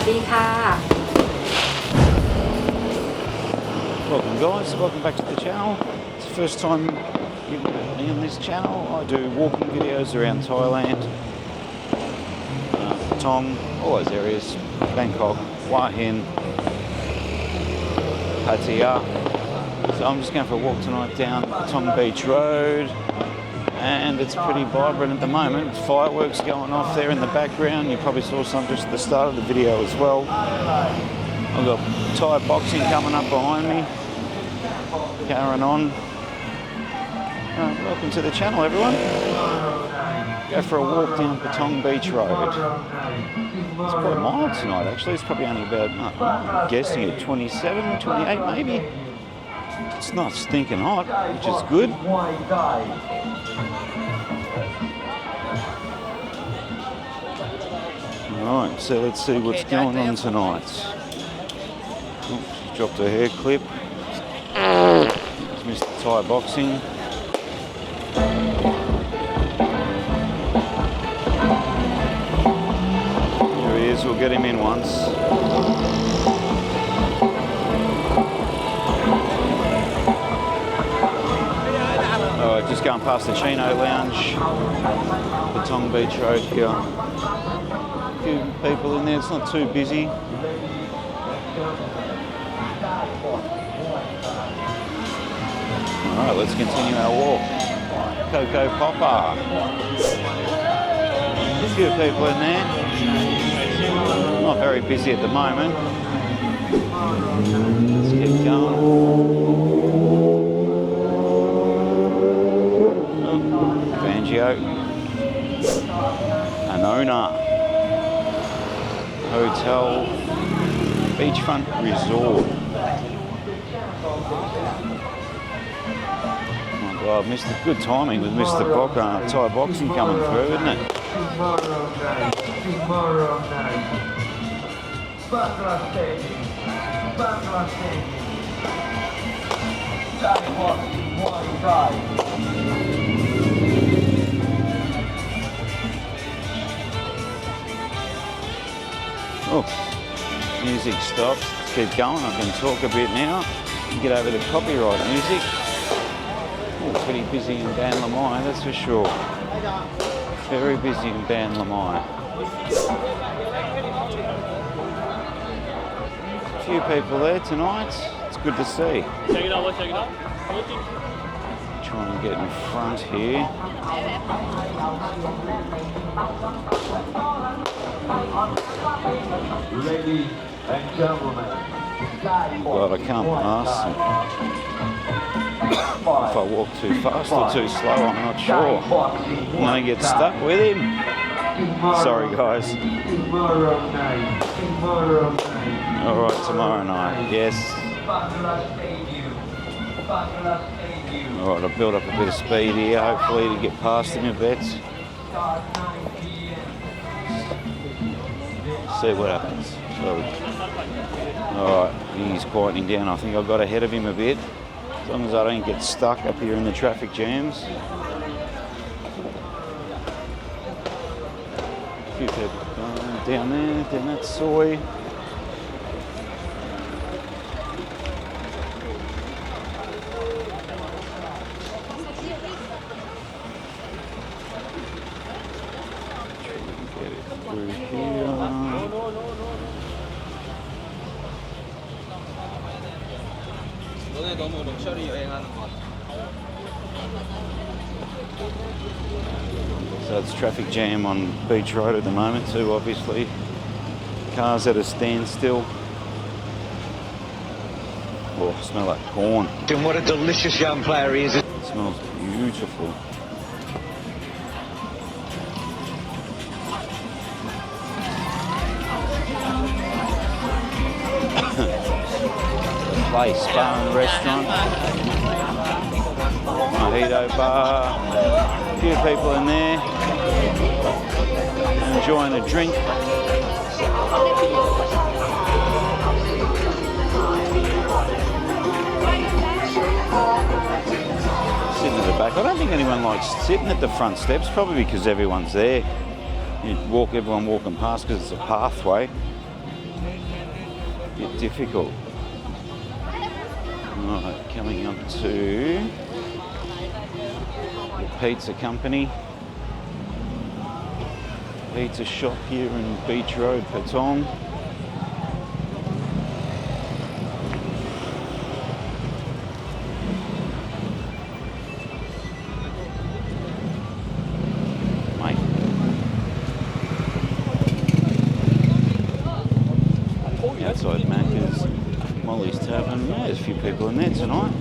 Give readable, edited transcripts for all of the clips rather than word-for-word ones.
วัสดีค่ะ Welcome guys, welcome back to the channel. It's the first time you've met me on this channel. I do walking videos around Thailand, Patong, all those areas, Bangkok, Hua Hin, Pattaya. So I'm just going for a walk tonight down Patong Beach Road, and it's pretty vibrant at the moment. Fireworks going off there in the background. You probably saw some just at the start of the video as well. I've got Thai boxing coming up behind me, carrying on. Welcome to the channel, everyone. Go for a walk down Patong Beach Road. It's quite mild tonight, actually. It's probably only about, I'm guessing at 27, 28 maybe. It's not stinking hot, which is good. Alright, so let's see what's going on tonight. Oops, dropped her hair clip. There's Mr. Thai boxing. There he is, we'll get him in once. Alright, just going past the Chino Lounge, Patong Beach Road here. A few people in there, it's not too busy. Alright, let's continue our walk. Coco Popper. A few people in there. Not very busy at the moment. Let's keep going. Fangio. Anona Hotel. Beachfront Resort. Well, I've missed the good timing with Mr. Thai boxing coming through, isn't it? Tomorrow night. Bangla Stadium. Bangla Stadium. Thai boxing, Muay Thai. Oh, music stops. Let's keep going. I can talk a bit now. Get over the copyright music. Oh, pretty busy in Bangla, that's for sure. Very busy in Bangla. A few people there tonight. It's good to see. Check it out, check it out. Trying to get in front here. Ladies and gentlemen. But I can't pass. If I walk too fast or too slow, I'm not sure. I'm going to get stuck with him. Sorry, guys. Tomorrow night. Tomorrow night. All right, tomorrow night. Yes. All right, I'll build up a bit of speed here, hopefully, to get past him a bit. See what happens. All right, he's quieting down. I think I got ahead of him a bit. As long as I don't get stuck up here in the traffic jams. A few people going down there, down that soy. Get it through here. So it's traffic jam on Beach Road at the moment too, obviously. Cars at a standstill. Oh, I smell that corn. And what a delicious young player he is. It smells beautiful. Place, bar and restaurant. Mojito bar. A few people in there enjoying a drink. Sitting at the back. I don't think anyone likes sitting at the front steps, probably because everyone's there. Everyone walking past because it's a pathway. bit difficult. Right, coming up to the pizza company. Pizza shop here in Beach Road, Patong. Outside Macca's, Molly's Tavern. Yeah, there's a few people in there tonight.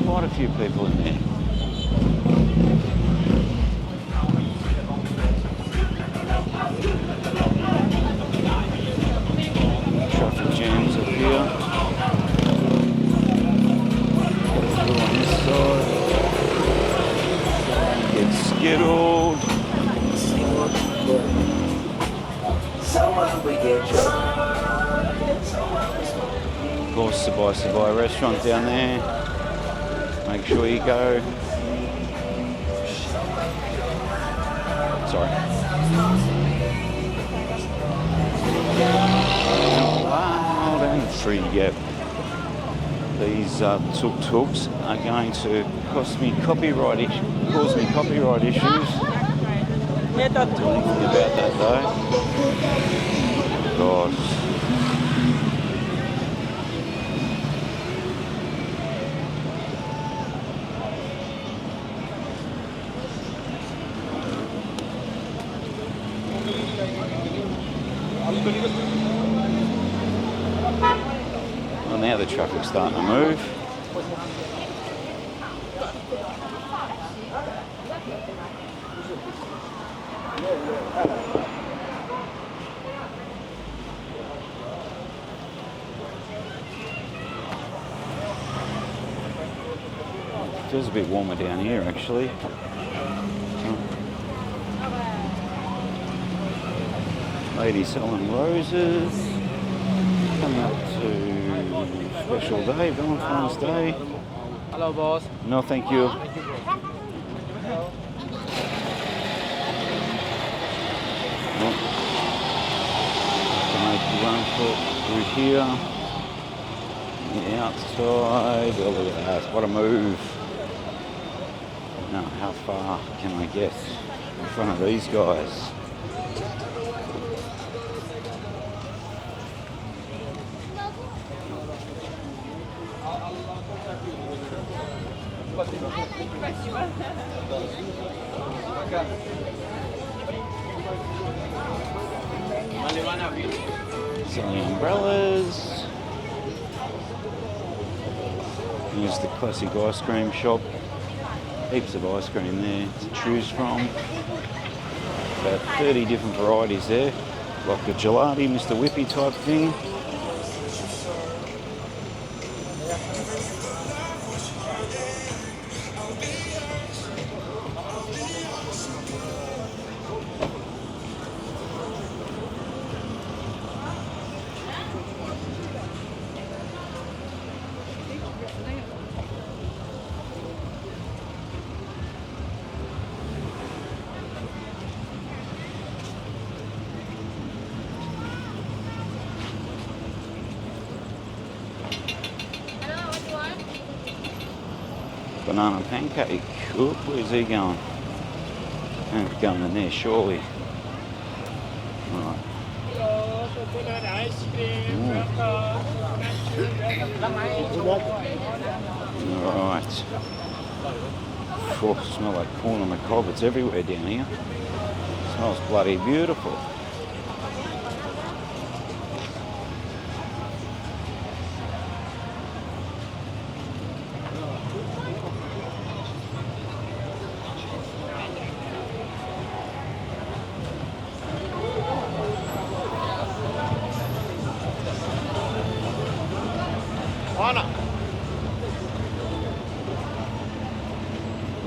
Quite a few people in there. Traffic jams up here. Get through on this side. Get skittled. Of course, Sabai restaurant down there. Make sure you go. Sorry. Wild and free gap. These tuk-tuks are going to cause me copyright issues. Don't do anything about that though. God. Well, now the traffic's starting to move. Feels a bit warmer down here actually. Lady selling roses. Coming up to special day, Valentine's Day. Hello, boss. No, thank you. Make the run through here. The outside. Oh, look at that. What a move. Now, how far can I get in front of these guys? Selling umbrellas. Here's the classic ice cream shop. Heaps of ice cream there to choose from. About 30 different varieties there. Like the gelati, Mr. Whippy type thing. Banana pancake. Oop, where's he going? He's going in there, surely. Right. Right. Oh, smell like corn on the cob. It's everywhere down here. Smells bloody beautiful.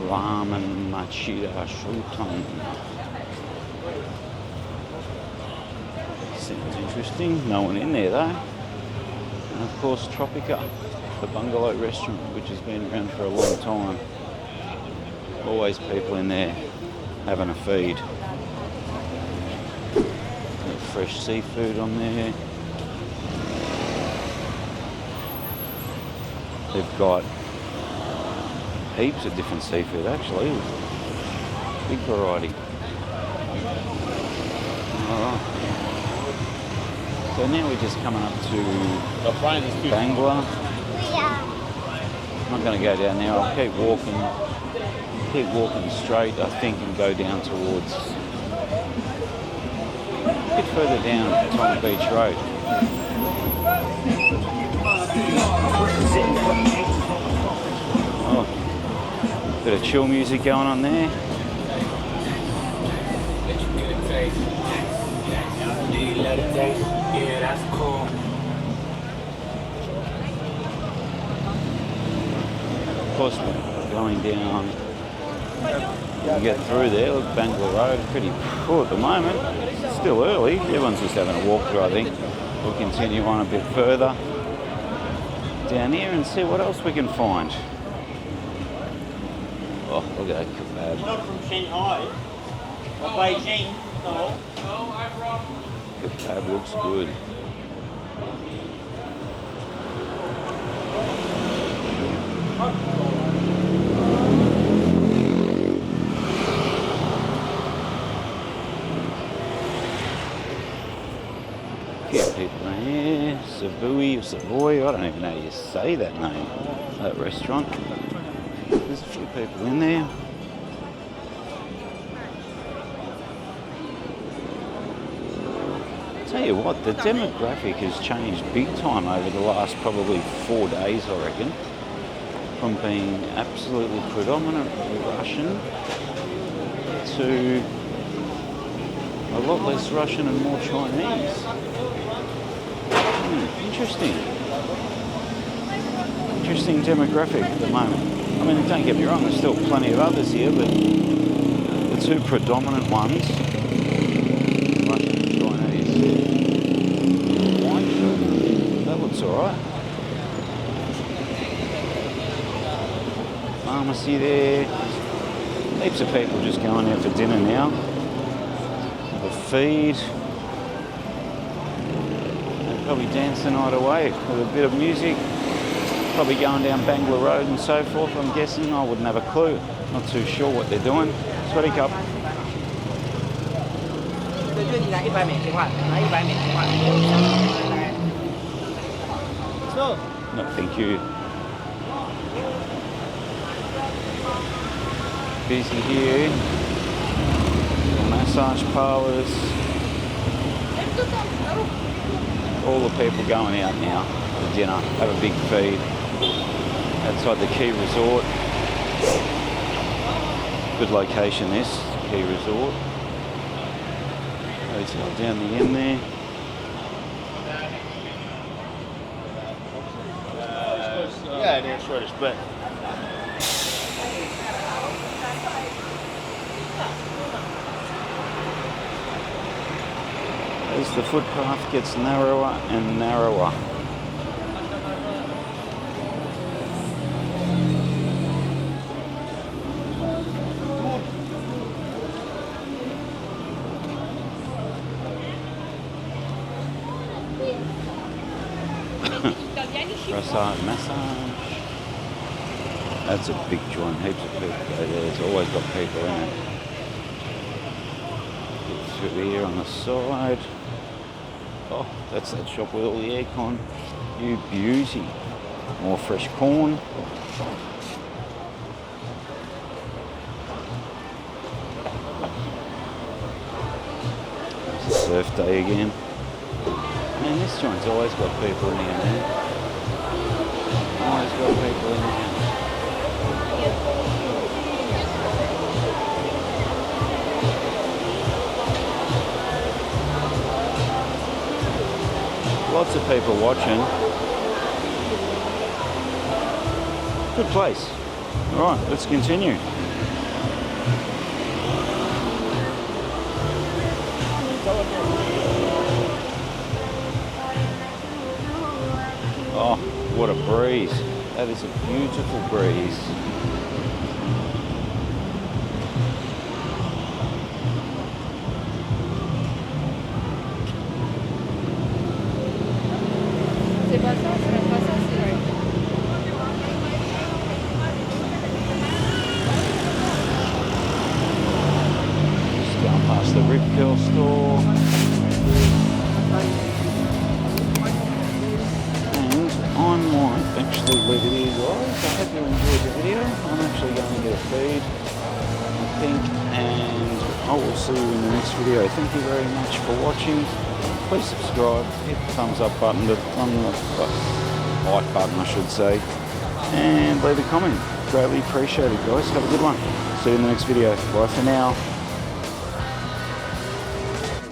Ramen Machida Sultan. Sounds interesting. No one in there though. And of course Tropica, the bungalow restaurant, which has been around for a long time. Always people in there having a feed. fresh seafood on there. They've got heaps of different seafood actually. Big variety. Alright. So now we're just coming up to Bangla. I'm not going to go down there. I'll keep walking straight, I think, and go down towards a bit further down Patong Beach Road. Oh, bit of chill music going on there. Yeah, that's cool. Of course, we're going down. You can get through there. Look, Bangla Road, pretty full at the moment. It's still early. Everyone's just having a walk through, I think. We'll continue on a bit further down here and see what else we can find. Oh, look at that kebab. Not from Shanghai or Beijing, no. Kebab looks good. Few people in here. Savoy, I don't even know how you say that name, that restaurant. There's a few people in there. Tell you what, the demographic has changed big time over the last probably 4 days, I reckon. From being absolutely predominantly Russian to a lot less Russian and more Chinese. Interesting. Interesting demographic at the moment. I mean, don't get me wrong, there's still plenty of others here, but the two predominant ones, Russian and Chinese. Wine shop. That looks alright. Pharmacy there. Heaps of people just going out for dinner now. The feed. They'll probably dance the night away with a bit of music. Probably going down Bangla Road and so forth, I'm guessing. I wouldn't have a clue. Not too sure what they're doing. Sweaty cup. No, thank you. Busy here. Massage parlors. All the people going out now for dinner. Have a big feed outside the Kee Resort. Good location this, Kee Resort. Hotel down the end there. Yeah, that's what it's but. As the footpath gets narrower and narrower. Burasari massage. That's a big joint. Heaps of people go there. It's always got people in it. Get through here on the side. Oh, that's that shop with all the aircon. You beauty. More fresh corn. It's a surf day again. Man, this joint's always got people in here, man. Always got people in here. Lots of people watching. Good place. All right, let's continue. Oh, what a breeze. That is a beautiful breeze. And I might actually leave it here, guys. I hope you enjoyed the video. I'm actually going to get a feed, I think, and I will see you in the next video. Thank you very much for watching. Please subscribe, hit the thumbs up button, like button I should say, and leave a comment. Greatly appreciated, guys. Have a good one. See you in the next video. Bye for now.